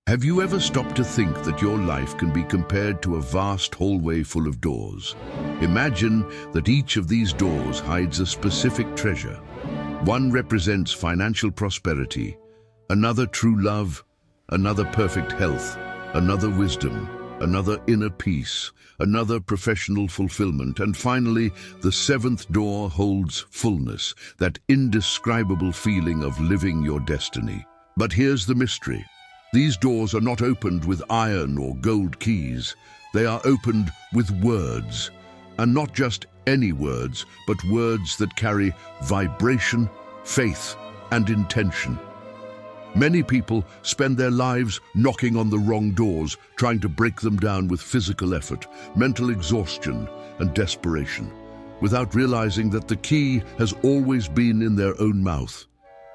Have you ever stopped to think that your life can be compared to a vast hallway full of doors? Imagine that each of these doors hides a specific treasure. One represents financial prosperity, another true love, another perfect health, another wisdom, another inner peace, another professional fulfillment, and finally, the seventh door holds fullness, that indescribable feeling of living your destiny. But here's the mystery. These doors are not opened with iron or gold keys. They are opened with words. And not just any words, but words that carry vibration, faith, and intention. Many people spend their lives knocking on the wrong doors, trying to break them down with physical effort, mental exhaustion, and desperation, without realizing that the key has always been in their own mouth,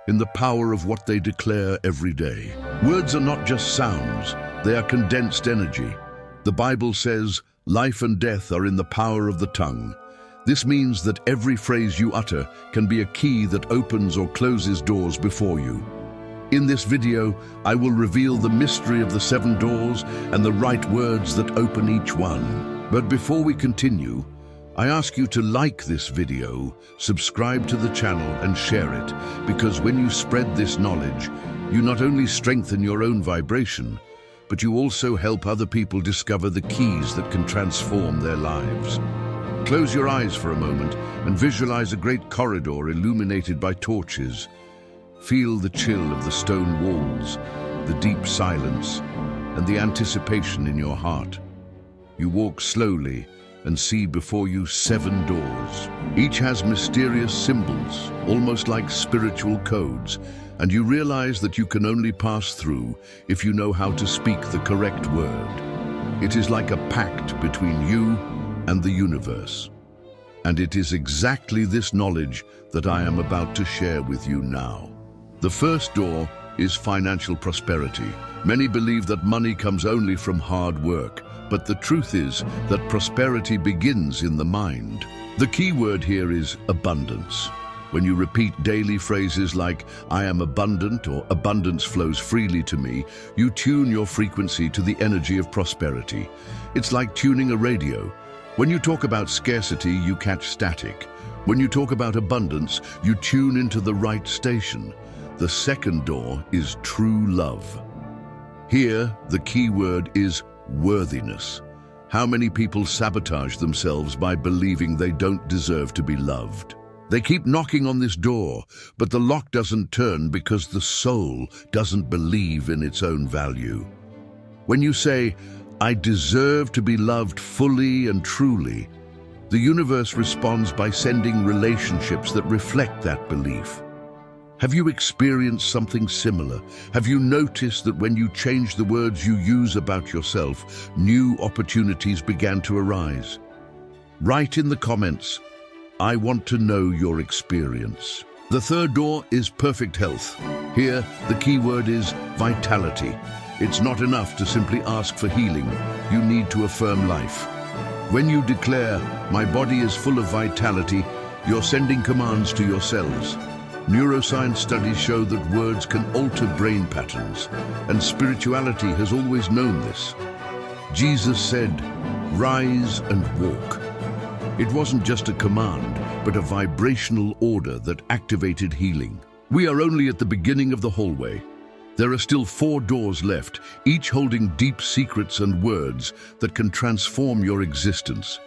in the power of what they declare every day. Words are not just sounds, they are condensed energy. The Bible says, life and death are in the power of the tongue. This means that every phrase you utter can be a key that opens or closes doors before you. In this video, I will reveal the mystery of the 7 doors and the right words that open each one. But before we continue, I ask you to like this video, subscribe to the channel and share it, because when you spread this knowledge, you not only strengthen your own vibration, but you also help other people discover the keys that can transform their lives. Close your eyes for a moment and visualize a great corridor illuminated by torches. Feel the chill of the stone walls, the deep silence, and the anticipation in your heart. You walk slowly and see before you 7 doors. Each has mysterious symbols, almost like spiritual codes, and you realize that you can only pass through if you know how to speak the correct word. It is like a pact between you and the universe. And it is exactly this knowledge that I am about to share with you now. The first door is financial prosperity. Many believe that money comes only from hard work, but the truth is that prosperity begins in the mind. The key word here is abundance. When you repeat daily phrases like, I am abundant, or abundance flows freely to me, you tune your frequency to the energy of prosperity. It's like tuning a radio. When you talk about scarcity, you catch static. When you talk about abundance, you tune into the right station. The second door is true love. Here, the key word is worthiness. How many people sabotage themselves by believing they don't deserve to be loved? They keep knocking on this door, but the lock doesn't turn because the soul doesn't believe in its own value. When you say, I deserve to be loved fully and truly, the universe responds by sending relationships that reflect that belief. Have you experienced something similar? Have you noticed that when you change the words you use about yourself, new opportunities began to arise? Write in the comments, I want to know your experience. The third door is perfect health. Here, the key word is vitality. It's not enough to simply ask for healing. You need to affirm life. When you declare, my body is full of vitality, you're sending commands to your cells. Neuroscience studies show that words can alter brain patterns, and spirituality has always known this. Jesus said, rise and walk. It wasn't just a command, but a vibrational order that activated healing. We are only at the beginning of the hallway. There are still 4 doors left, each holding deep secrets and words that can transform your existence.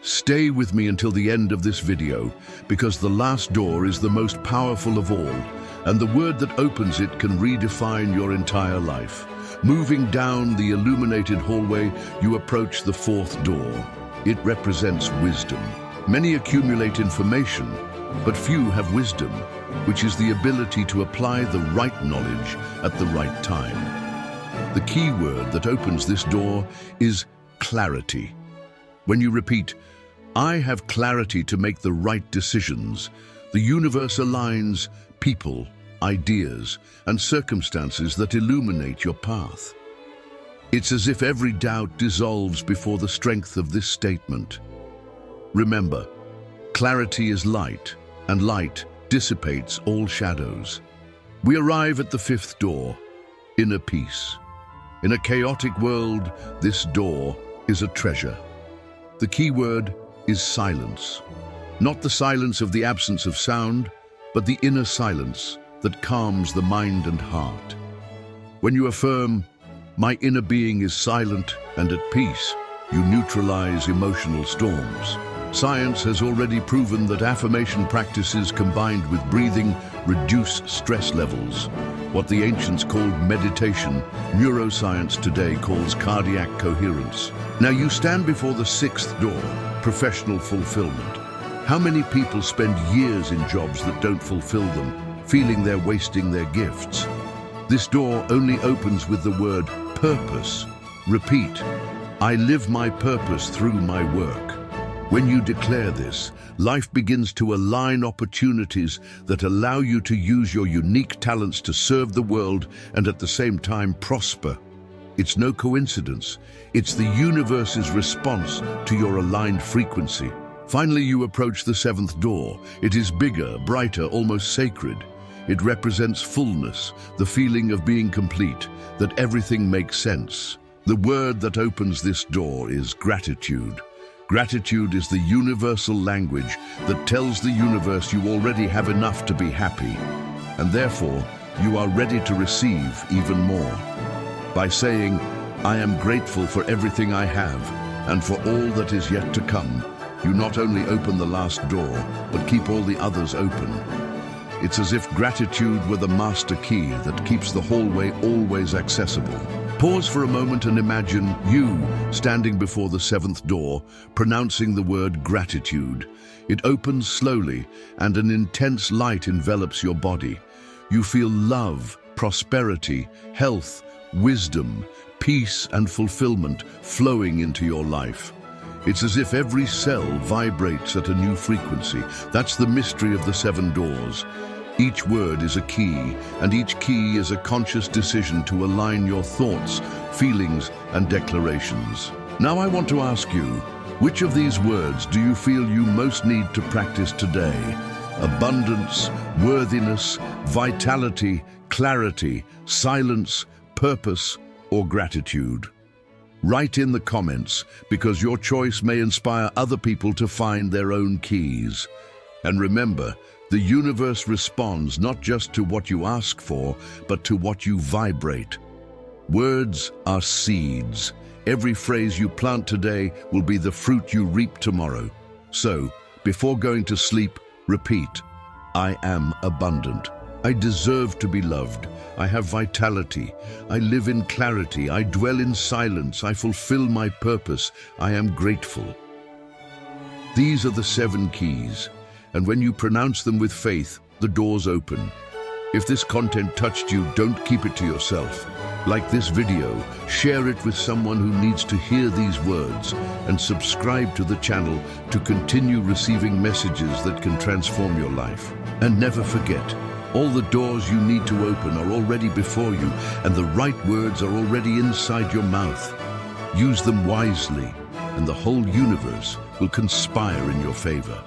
Stay with me until the end of this video, because the last door is the most powerful of all, and the word that opens it can redefine your entire life. Moving down the illuminated hallway, you approach the 4th door. It represents wisdom. Many accumulate information, but few have wisdom, which is the ability to apply the right knowledge at the right time. The key word that opens this door is clarity. When you repeat, I have clarity to make the right decisions, the universe aligns people, ideas, and circumstances that illuminate your path. It's as if every doubt dissolves before the strength of this statement. Remember, clarity is light, and light dissipates all shadows. We arrive at the 5th door, inner peace. In a chaotic world, this door is a treasure. The key word is silence. Not the silence of the absence of sound, but the inner silence that calms the mind and heart. When you affirm, "My inner being is silent and at peace," you neutralize emotional storms. Science has already proven that affirmation practices combined with breathing reduce stress levels. What the ancients called meditation, neuroscience today calls cardiac coherence. Now you stand before the sixth door, professional fulfillment. How many people spend years in jobs that don't fulfill them, feeling they're wasting their gifts? This door only opens with the word purpose. Repeat, "I live my purpose through my work." When you declare this, life begins to align opportunities that allow you to use your unique talents to serve the world and at the same time prosper. It's no coincidence. It's the universe's response to your aligned frequency. Finally, you approach the seventh door. It is bigger, brighter, almost sacred. It represents fullness, the feeling of being complete, that everything makes sense. The word that opens this door is gratitude. Gratitude is the universal language that tells the universe you already have enough to be happy, and therefore you are ready to receive even more. By saying, "I am grateful for everything I have and for all that is yet to come," you not only open the last door, but keep all the others open. It's as if gratitude were the master key that keeps the hallway always accessible. Pause for a moment and imagine you standing before the seventh door, pronouncing the word gratitude. It opens slowly, and an intense light envelops your body. You feel love, prosperity, health, wisdom, peace, and fulfillment flowing into your life. It's as if every cell vibrates at a new frequency. That's the mystery of the seven doors. Each word is a key, and each key is a conscious decision to align your thoughts, feelings, and declarations. Now I want to ask you, which of these words do you feel you most need to practice today? Abundance, worthiness, vitality, clarity, silence, purpose, or gratitude? Write in the comments, because your choice may inspire other people to find their own keys. And remember, the universe responds not just to what you ask for, but to what you vibrate. Words are seeds. Every phrase you plant today will be the fruit you reap tomorrow. So, before going to sleep, repeat, "I am abundant. I deserve to be loved. I have vitality. I live in clarity. I dwell in silence. I fulfill my purpose. I am grateful." These are the seven keys, and when you pronounce them with faith, the doors open. If this content touched you, don't keep it to yourself. Like this video, share it with someone who needs to hear these words, and subscribe to the channel to continue receiving messages that can transform your life. And never forget, all the doors you need to open are already before you, and the right words are already inside your mouth. Use them wisely, and the whole universe will conspire in your favor.